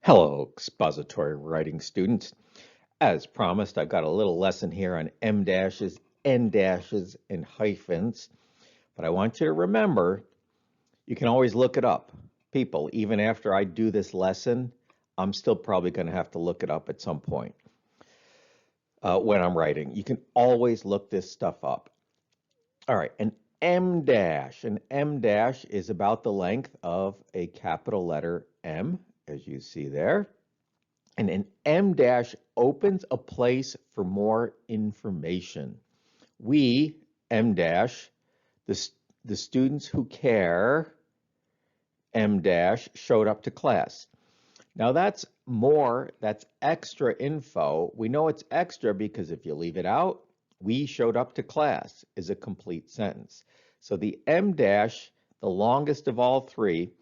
Hello, expository writing students. As promised, I've got a little lesson here on em dashes, en dashes, and hyphens. But I want you to remember, you can always look it up. People, even after I do this lesson, I'm still probably going to have to look it up at some point when I'm writing. You can always look this stuff up. All right, an em dash. An em dash is about the length of a capital letter M, as you see there. And an em dash opens a place for more information. We, em dash, the students who care, em dash, showed up to class. Now that's more, that's extra info. We know it's extra because if you leave it out, we showed up to class is a complete sentence. So the em dash, the longest of all three,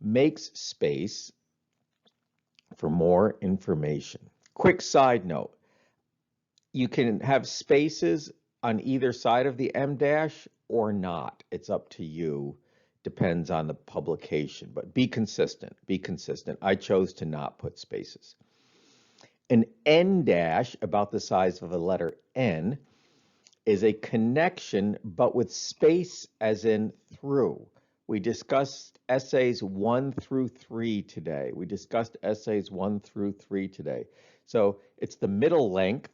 makes space for more information. Quick side note, you can have spaces on either side of the em dash or not. It's up to you. Depends on the publication, but be consistent. Be consistent. I chose to not put spaces. An en dash, about the size of a letter N, is a connection, but with space as in through. We discussed essays 1 through 3 today. So it's the middle length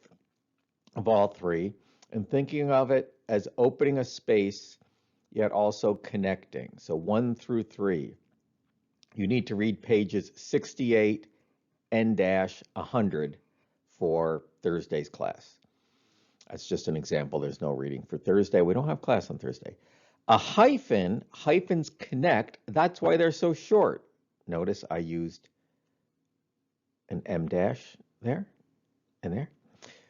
of all three, and thinking of it as opening a space, yet also connecting. So 1 through 3. You need to read pages 68 and 100 for Thursday's class. That's just an example. There's no reading for Thursday. We don't have class on Thursday. A hyphen, hyphens connect. That's why they're so short. Notice I used an em dash there and there.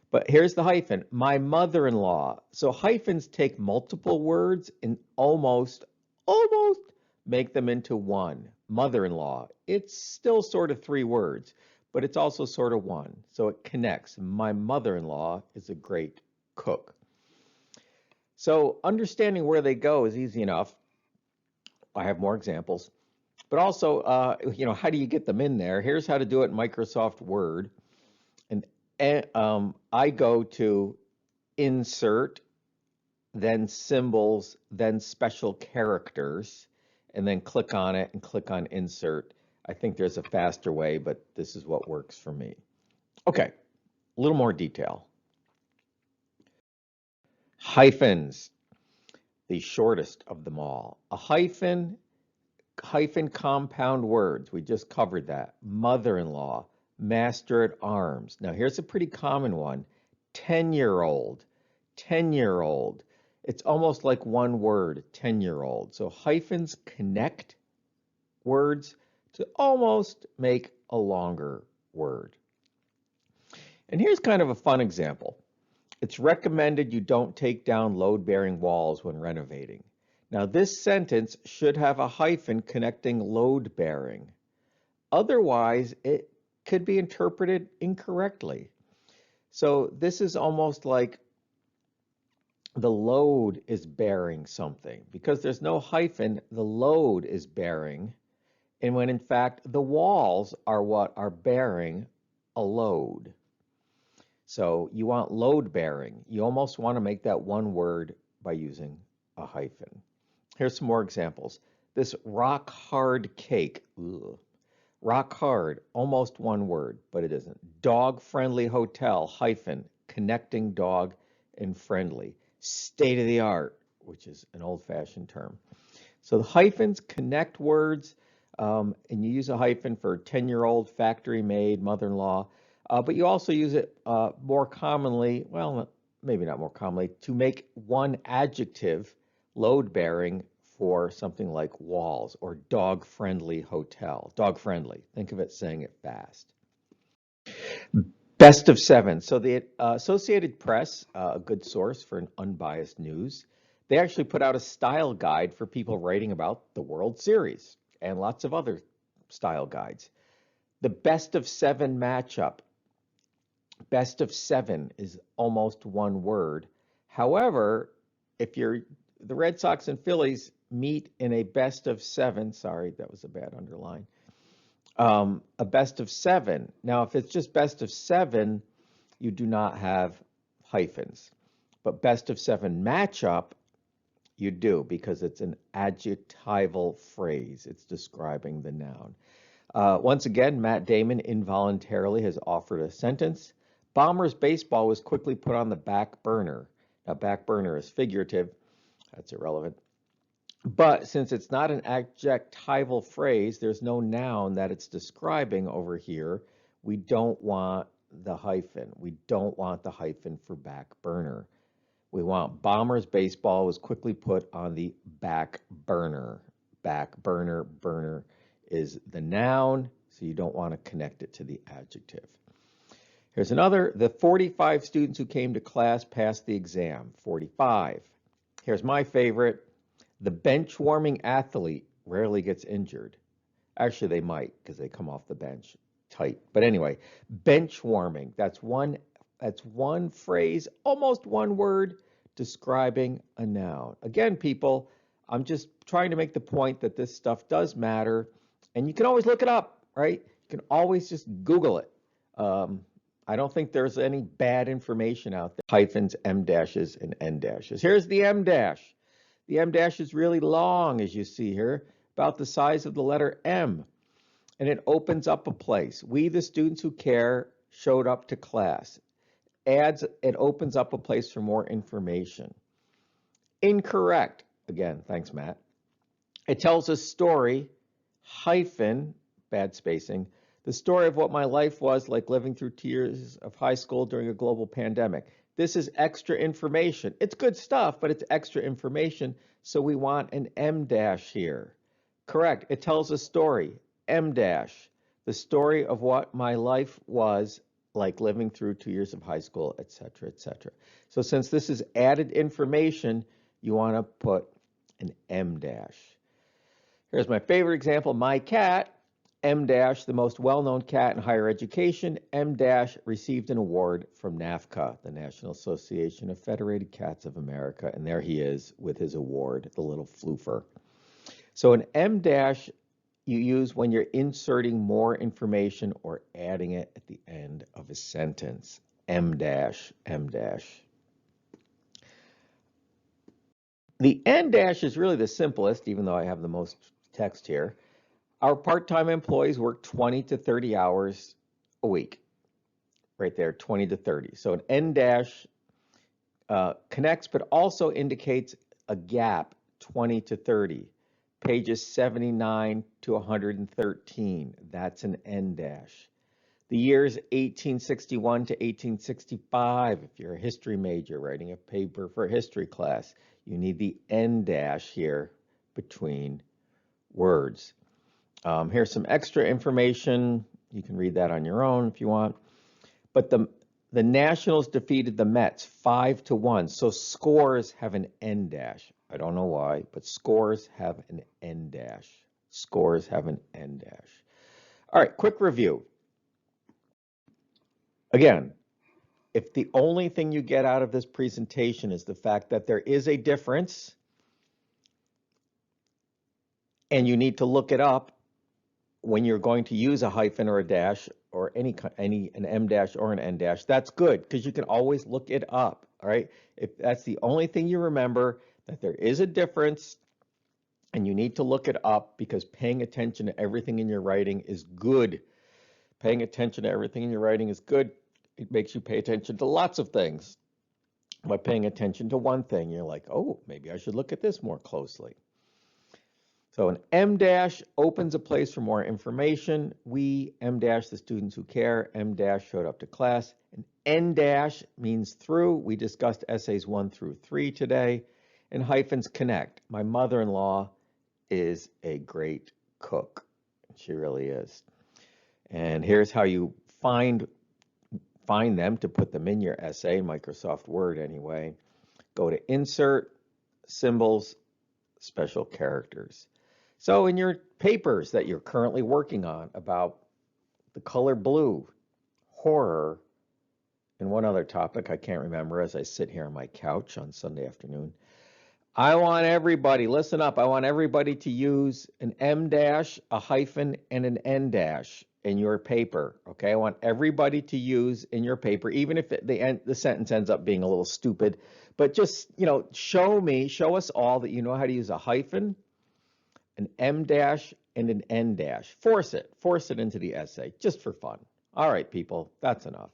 But here's the hyphen, my mother-in-law. So hyphens take multiple words and almost make them into one. Mother-in-law. It's still sort of 3 words, but it's also sort of one. So it connects. My mother-in-law is a great cook. So understanding where they go is easy enough. I have more examples. But also, how do you get them in there? Here's how to do it in Microsoft Word. And I go to insert, then symbols, then special characters, and then click on it and click on insert. I think there's a faster way, but this is what works for me. Okay, a little more detail. Hyphens, the shortest of them all. A hyphen compound words. We just covered that. Mother-in-law, master at arms. Now here's a pretty common one. 10-year-old, 10-year-old. It's almost like one word, 10-year-old. So hyphens connect words to almost make a longer word. And here's kind of a fun example. It's recommended you don't take down load-bearing walls when renovating. Now this sentence should have a hyphen connecting load-bearing. Otherwise, it could be interpreted incorrectly. So this is almost like the load is bearing something. Because there's no hyphen, the load is bearing. And when in fact, the walls are what are bearing a load. So you want load bearing. You almost want to make that one word by using a hyphen. Here's some more examples. This rock hard cake. Ugh. Rock hard, almost one word, but it isn't. Dog friendly hotel, hyphen, connecting dog and friendly. State of the art, which is an old fashioned term. So the hyphens connect words, and you use a hyphen for 10-year-old, factory made, mother-in-law. But you also use it more commonly, well, maybe not more commonly, to make one adjective load-bearing for something like walls or dog-friendly hotel. Dog-friendly. Think of it saying it fast. Best of 7. So the Associated Press, a good source for an unbiased news, they actually put out a style guide for people writing about the World Series and lots of other style guides. The best of 7 matchup. Best of 7 is almost one word. However, if the Red Sox and Phillies meet in a best of 7, sorry, that was a bad underline. A best of 7. Now, if it's just best of 7, you do not have hyphens. But best of 7 matchup, you do, because it's an adjectival phrase. It's describing the noun. Once again, Matt Damon involuntarily has offered a sentence. Bombers baseball was quickly put on the back burner. Now, back burner is figurative. That's irrelevant. But since it's not an adjectival phrase, there's no noun that it's describing over here. We don't want the hyphen. We don't want the hyphen for back burner. We want Bombers baseball was quickly put on the back burner. Back burner, burner is the noun, so you don't want to connect it to the adjective. Here's another. The 45 students who came to class passed the exam. 45. Here's my favorite. The bench warming athlete rarely gets injured. Actually, they might because they come off the bench tight. But anyway, bench warming. That's one phrase, almost one word describing a noun. Again, people, I'm just trying to make the point that this stuff does matter, and you can always look it up, right? You can always just Google it. I don't think there's any bad information out there. Hyphens, M dashes, and N dashes. Here's the M dash. The M dash is really long, as you see here, about the size of the letter M, and it opens up a place. We, the students who care, showed up to class. It opens up a place for more information. Incorrect. Again, thanks, Matt. It tells a story, hyphen, bad spacing, the story of what my life was like living through 2 years of high school during a global pandemic. This is extra information. It's good stuff, but it's extra information, so we want an M dash here. Correct. It tells a story, M dash, the story of what my life was like living through 2 years of high school, etc., etc. So since this is added information, you want to put an M dash. Here's my favorite example, my cat, M dash, the most well-known cat in higher education, M dash received an award from NAFCA, the National Association of Federated Cats of America, and there he is with his award, the little floofer. So an M dash you use when you're inserting more information or adding it at the end of a sentence. M dash, M dash. The N dash is really the simplest, even though I have the most text here. Our part-time employees work 20 to 30 hours a week. Right there, 20 to 30. So an N dash connects, but also indicates a gap, 20 to 30. Pages 79 to 113, that's an N dash. The years 1861 to 1865, if you're a history major writing a paper for a history class, you need the N dash here between words. Here's some extra information. You can read that on your own if you want. But the Nationals defeated the Mets 5-1. So scores have an N dash. I don't know why, but scores have an N dash. Scores have an N dash. All right, quick review. Again, if the only thing you get out of this presentation is the fact that there is a difference and you need to look it up when you're going to use a hyphen or a dash or an M dash or an N dash, that's good because you can always look it up, all right? If that's the only thing you remember, that there is a difference and you need to look it up because paying attention to everything in your writing is good. Paying attention to everything in your writing is good. It makes you pay attention to lots of things. By paying attention to one thing, you're like, oh, maybe I should look at this more closely. So an M dash opens a place for more information. We, M dash, the students who care, M dash showed up to class. An N dash means through. We discussed essays 1 through 3 today. And hyphens connect. My mother-in-law is a great cook. She really is. And here's how you find them to put them in your essay, Microsoft Word anyway. Go to Insert, Symbols, Special Characters. So in your papers that you're currently working on about the color blue, horror, and one other topic I can't remember as I sit here on my couch on Sunday afternoon, I want everybody, listen up, I want everybody to use an M dash, a hyphen, and an N dash in your paper, okay? I want everybody to use in your paper, even if the sentence ends up being a little stupid, but just, show us all that you know how to use a hyphen, an M dash, and an N dash. Force it into the essay, just for fun. All right, people, that's enough.